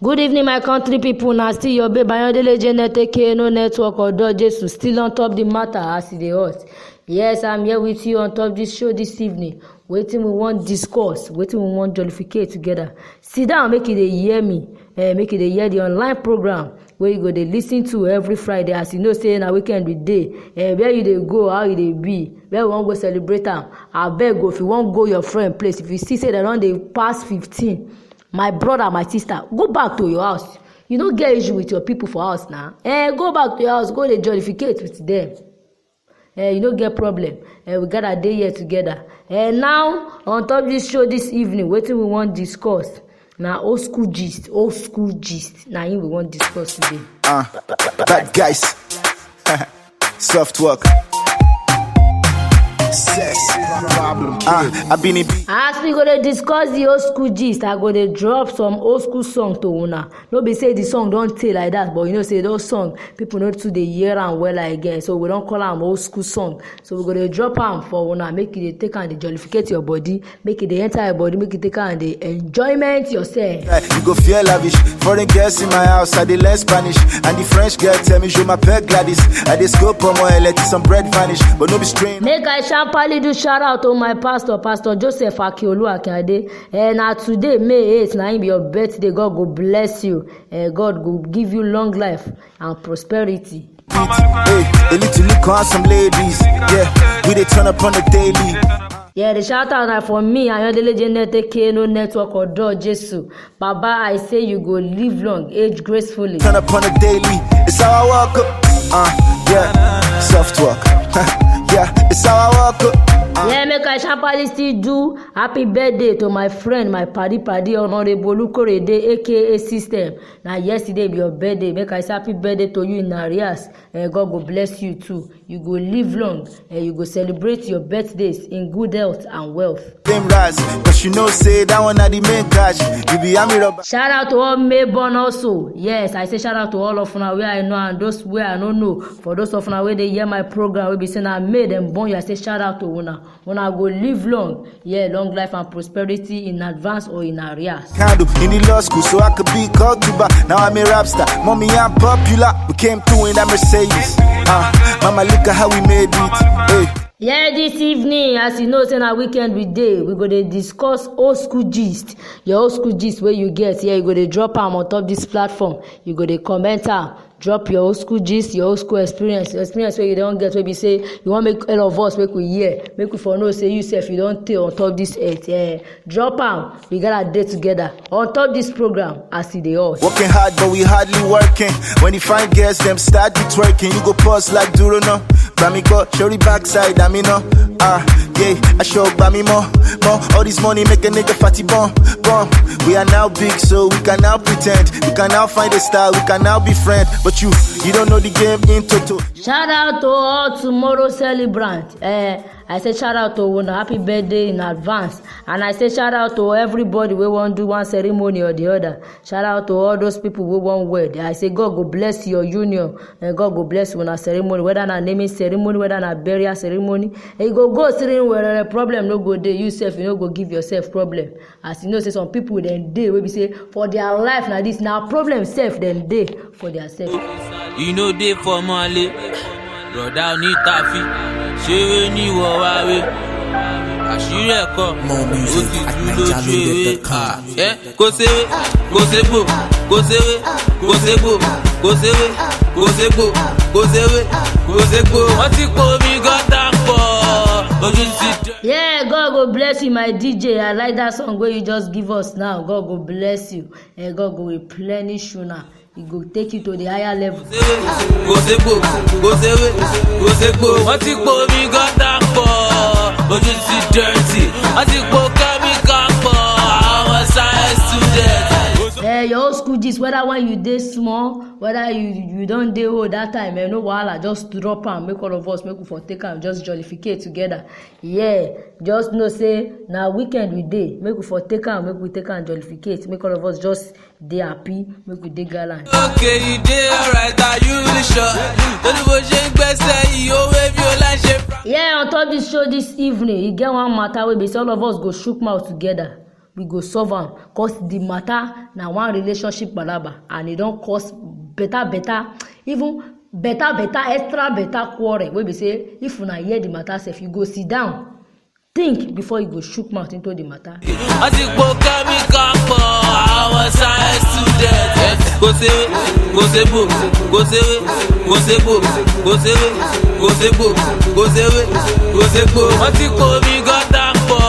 Good evening, my country people. Now still your baby Bayondele Genetic no network or Jesus still on top the matter as it hot. Yes, I'm here with you on top this show this evening. Waiting we want discourse, waiting we want jollificate together. Sit down, make it a hear me, make it a hear the online program where you go they listen to every Friday. As you know, say na weekend with day. Where you they go, how you they be, where we want go celebrate them. I beg go if you want go your friend place. If you see say they don't they pass 15. My brother, my sister, go back to your house. You don't get issue with your people for house now. Go back to your house, go they jollificate with them. You don't get problem. We got a day here together. Now, on top of this show this evening, what we want to discuss? Now, old school gist. Now, we want to discuss today. Bad guys. Soft work. Sex problem. I've been in. As we go to discuss the old school gist, I go to drop some old school song to una. No be say the song don't tell like that, but you know say those song people know to the year and well again, so we don't call them old school song. So we go to drop them for una, make it take and jollificate your body, make it enter your body, make it take and the enjoyment yourself. You go feel lavish. Foreign girls in my house, I dey learn Spanish, and the French girl tell me je m'appelle Gladys. I dey scope on my let some bread vanish, but no be strain. Make I sharply do shout out to my pastor Joseph Akiolu Akande. Now today May 8th, now be your birthday. God go bless you. God go give you long life and prosperity. Hey, a little look on some ladies. Yeah, we dey turn up on the daily. Yeah, the shout out now for me, Ayondele Genetic no network or door Jesus. Baba, I say you go live long, age gracefully. Turn up on the daily. It's how I walk up. Yeah, soft work. Yeah, it's how I walk up. Yeah, make I sharply still do happy birthday to my friend, my paddy Honorable Lukorede, aka System. Now yesterday be your birthday. Make I say happy birthday to you in Arias. God go bless you too. You go live long and you go celebrate your birthdays in good health and wealth. Them rise, cause you know say that one are the main catch. You be army rubber. Shout out to all Mayborn also. Yes, I say shout out to all of una where I know and those where I don't know. For those of una where they hear my program, we be saying I made them born you. I say shout out to una. Una go live long, yeah, long life and prosperity in advance or in arrears. Candle in the law school, so I could be called to back. Now I'm a rap star, mommy I'm popular. We came through in that Mercedes. Mama look at how we made it. Hey. Yeah, this evening, as you know, it's a weekend with day. We go to discuss old school gist. Your old school gist where you get. Yeah, you go to drop them on top this platform. You go to comment her. Drop your old school gist, your old school experience where you don't get, where we say you want make all of us make we hear, make we for know say you self you don't take on top this earth. Yeah. Drop them. We got a day together on top this program as it is. Working hard, but we hardly working. When you find girls, them start be twerking. You go pause like Duro no. Bami go show the backside, I mean no. Yeah, I show Bami more. All this money make a nigga fatty bomb. We are now big, so we can now pretend. We can now find a style, we can now be friends. But you don't know the game in total. Shout out to all tomorrow celebrants. I say shout out to one happy birthday in advance. And I say shout out to everybody we want to do one ceremony or the other. Shout out to all those people we want wed. I say God go bless your union and God go bless you on a ceremony, whether na naming ceremony, whether na burial ceremony. And you go sitting where the problem no go there. You self, you no go give yourself problem. As you know, say some people then they will be say for their life now this now problem self then they for their self. You know they for Mali, brother need taffy. Ṣeré ní ìwọ wá wé àṣírí ẹ̀kọ́ ó ti tú lójú ewé kó ṣeré kó ṣégbò kó ṣeré kó ṣégbò kó ṣeré kó ṣégbò kó ṣeré kó ṣégbò wọ́n ti pò mí gọ́tà pọ̀ ojú ti dẹ̀. Yeah, God go bless you, my DJ. I like that song where you just give us now. God go bless you and God go replenish you now. It go take you to the higher level. Go wọ́n ti pò mí gọ́tà pọ̀ ojú ti dirty wọ́n ti pò kẹ́míkà pọ̀ àwọn science students. Your old school gist, whether when you dey small, whether you don't dey old that time, no wahala, just drop am, make all of us make we for take am, just jollificate together. Yeah, just know say na weekend we dey, make we for take am, make we take am jollificate, make all of us just dey happy, make we dey gallant. Okay, you dey alright, are you really sure? Torí bó ṣe ń gbẹ́sẹ̀ yìí, ó wé bí ó láṣẹ. Yeah, on top this show this evening, e get one matter wey be say all of us go shook mouth together. we go solve am cause the matter na one relationship palaba and e don cause better even better extra better quarrel wey be say if una hear the matter sef you go sit down think before you go shook mouth into the matter. àsìkò kẹ́míkà pọ̀ àwọn science students. kò ṣeré kò ṣègbò kò ṣeré kò ṣègbò kò ṣeré kò ṣègbò kò ṣeré kò ṣègbò. wọ́n ti kó mi gọ́tà pọ̀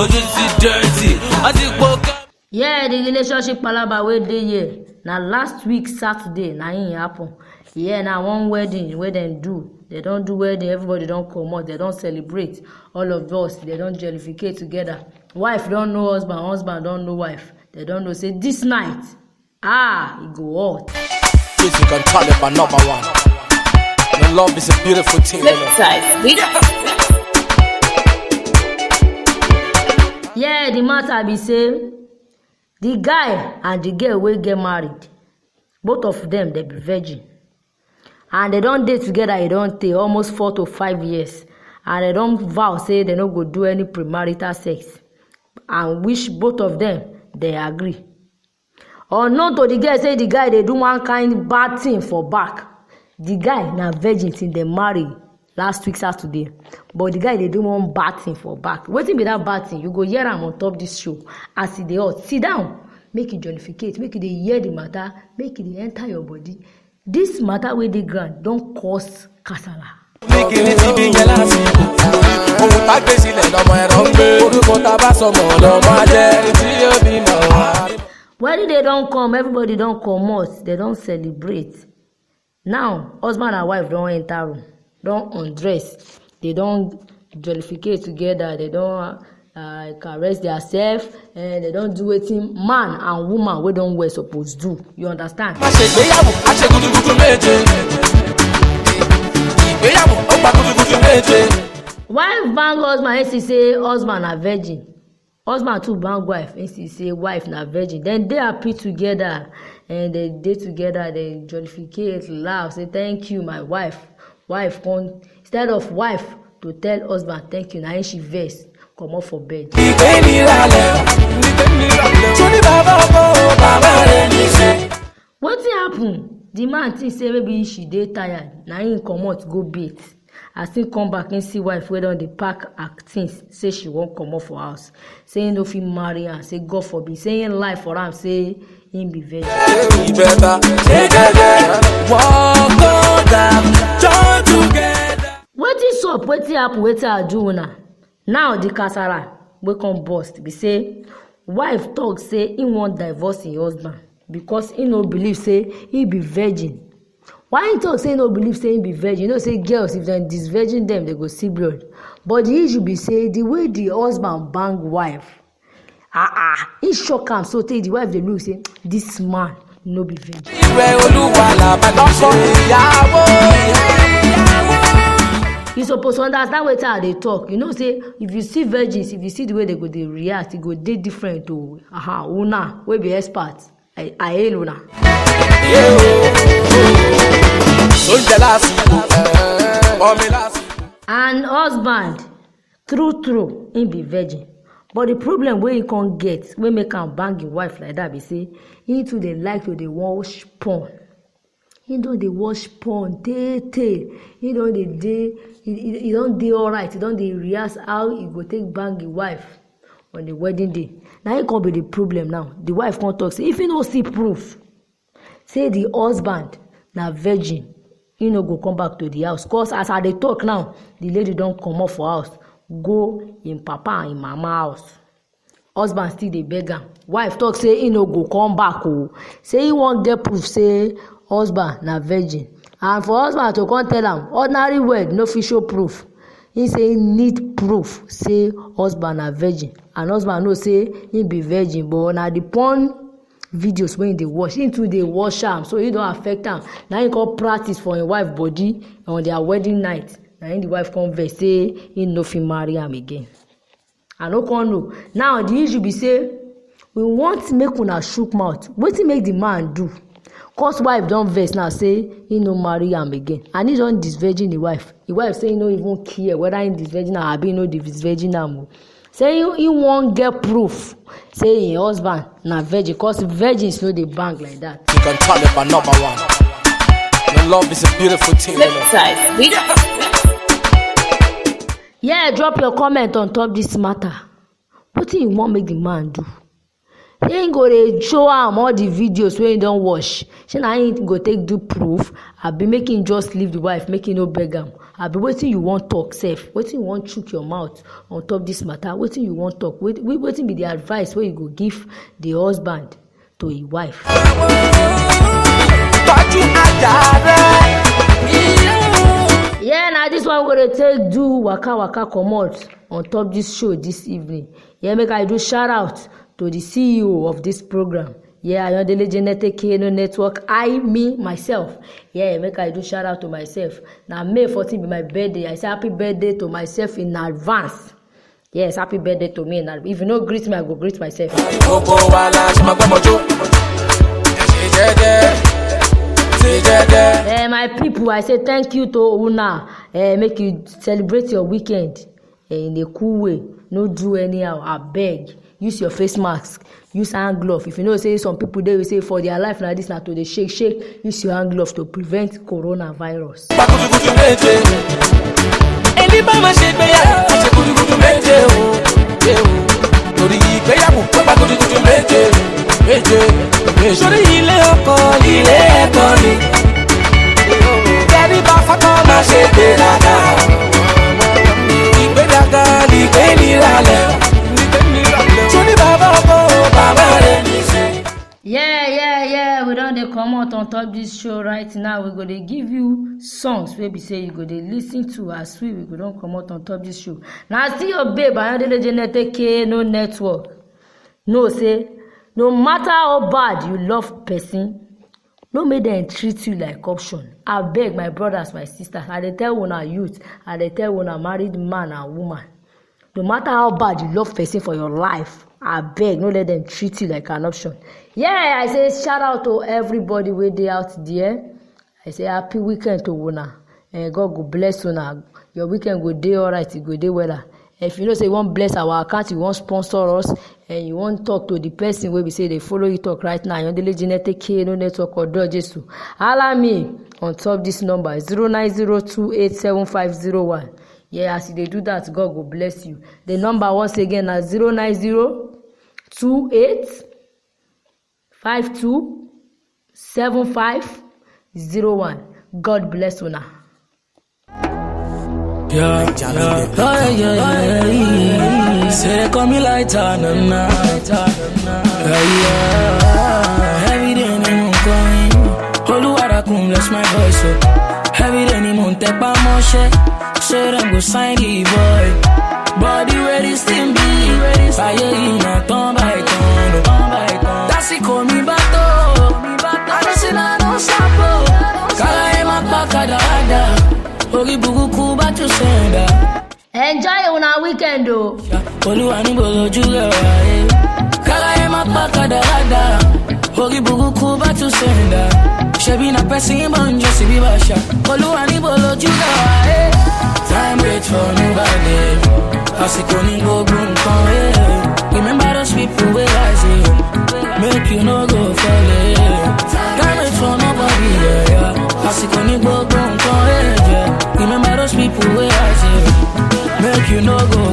ojú ti dirty. àsìkò kẹ́míkà. Yeah, the relationship palaba wey dey here na last week Saturday na im happen. Yeah, na one wedding wey dem do. They don do wedding, everybody don comot, they don celebrate. All of us, they don jollificate together. Wife don know husband, husband don know wife. They don know say this night, e go hot. This you can call it my number one. And love is a beautiful thing. Yeah, the matter be say the guy and the girl wey get married, both of them they be virgin. And they don dey together, e don take almost 4 to 5 years. And they don vow say they no go do any premarital sex. And which both of them, they agree. Unknown to the girl say the guy dey do one kind bad thing for back. The guy na virgin till they marry last week Saturday. But the guy dey do one bad thing for back. Wetin be that bad thing? You go hear am on top this show. As e dey hot, sit down, make you jollificate, make you dey hear the matter, make you dey enter your body. This matter wey dey ground don cause kasala. Wedding day don come, everybody don comot, they don celebrate. Now husband and wife don enter room, don undress, they don jollificate together, they don caress themselves, and they don do wetin man and woman wey don well suppose do. You understand? Wife bang husband and say husband na virgin. Husband too bang wife and say wife na virgin. Then they happy together and they dey together, they jollificate, laugh, say thank you my wife. Wife come instead of wife to tell husband thank you, na she vex comot for bed. Wetin happen? The man think say maybe she dey tired, na him comot go bait. As him come back, him see wife wey don dey pack her things, say she wan comot for house, say him no fit marry am, say God forbid, say him lie for am, say him be virgin. Wetin sup? Wetin happen? Wetin I do una? Now the kasala wey come burst be say wife talk say him wan divorce him husband because he no believe say he be virgin. Why he talk say he no believe say he be virgin? You know say girls if dem disvirgin them they go see blood. But the issue be say the way the husband bang wife, he shock am so tey the wife dey look say this man no be virgin. You suppose understand wetin I dey talk. You know say if you see virgins, if you see the way they go dey react, e go dey different to una wey be expert. I hail una. And husband true him be virgin, but the problem wey he can't get wey make am bang him wife like that be say he too dey like to dey watch porn. He don dey watch porn tey. He don dey alright. He don dey rehearse how he go take bang him wife on the wedding day. Now he come be the problem now. The wife come talk say if he no see proof say the husband na virgin, he no go come back to the house. Cause as I dey talk now, the lady don comot for house go im papa and im mama house. Husband still dey beg am. Wife talk say he no go come back o. Say he wan get proof say husband na virgin. And for husband to come tell am ordinary word no fit show proof. He say he need proof say husband na virgin. And husband know say he be virgin, but na the porn videos wey he dey watch, he too dey watch am, so he don affect am. Na he come practice for him wife body on their wedding night. Na him the wife come vex say he no fit marry am again. I no come know. Now the issue be say we want make una shook mouth. Wetin make the man do? Cause wife don vex now say he no marry am again, and he don disvirgin the wife. The wife say he no even care whether he disvirgin am abi he no disvirgin am o. say he won't get proof say him husband na virgin cause virgins no dey bang like that. You can call it my number one. Your love is a beautiful thing. Yeah, drop your comment on top this matter. Wetin you wan make the man do? He ain't go dey show am all the videos wey he don watch. Shey na him go take do proof abi make him just leave the wife make him no beg am abi wetin you wan talk sef? Wetin you wan chook your mouth on top this matter? Wetin you wan talk? Wetin be the advice wey you go give the husband to him wife? Yeah, na this one we go dey take do waka comot on top this show this evening. Yeah, make I do shout out to the CEO of this program. Yeah, Ayodele Genetic KNO Network. Me, myself. Yeah, make I do shout out to myself. Now, May 14 be my birthday. I say happy birthday to myself in advance. Yes, happy birthday to me. Now, if you no greet me, I go greet myself. My people, I say thank you to Una. Make you celebrate your weekend in a cool way. No do anyhow. I beg. Use your face mask. Use hand glove. If you know, say some people they will say for their life like this now to the shake. Use your hand glove to prevent coronavirus. Yeah, we don dey comot on top this show right now. We go dey give you songs wey be say you go dey listen to as we go don comot on top this show. Na still your babe Ayodele Genetic KNO Network. Know say no matter how bad you love person, no make dem treat you like option. Abeg my brothers, my sisters, I dey tell una youth, I dey tell una married man and woman. No matter how bad you love person for your life, abeg no let them treat you like an option. Yeah, I say shout out to everybody wey dey out there. I say happy weekend to una. God go bless una. Your weekend go dey alright, it go dey wella. If you know say you wan bless our account, you wan sponsor us, and you wan talk to the person wey be say dey follow you talk right now, Ayodele Genetic KNO Network or Jesu. Holla me on top this number 090287501. Yeah, as you dey do that, God go bless you. The number once again na 09028527501. God bless una. Yeah. Say they call me lighter, na. Yeah. Every day they won't come. Oluwarakun bless my voice up. Every day they won't take my motion. Say them go sign the boy. Body where this thing be. Fire in a turn by turn. That's it, call me bato. I don't see no stop. Kala ema pakada. Ogi bugu kuba to senda. Enjoy una weekend o. Oluwa ni bolo juga wae. Kala ema pakada. Ogi bugu kuba to senda. Shebi na person banjo si bibasha. Oluwa ni bolo juga wae. Time wait for nobody. Asikoni go boom con. Remember those people where I see. Make you no go fall. Time wait for nobody. Asikoni go boom con. Remember those people where I see. Make you no go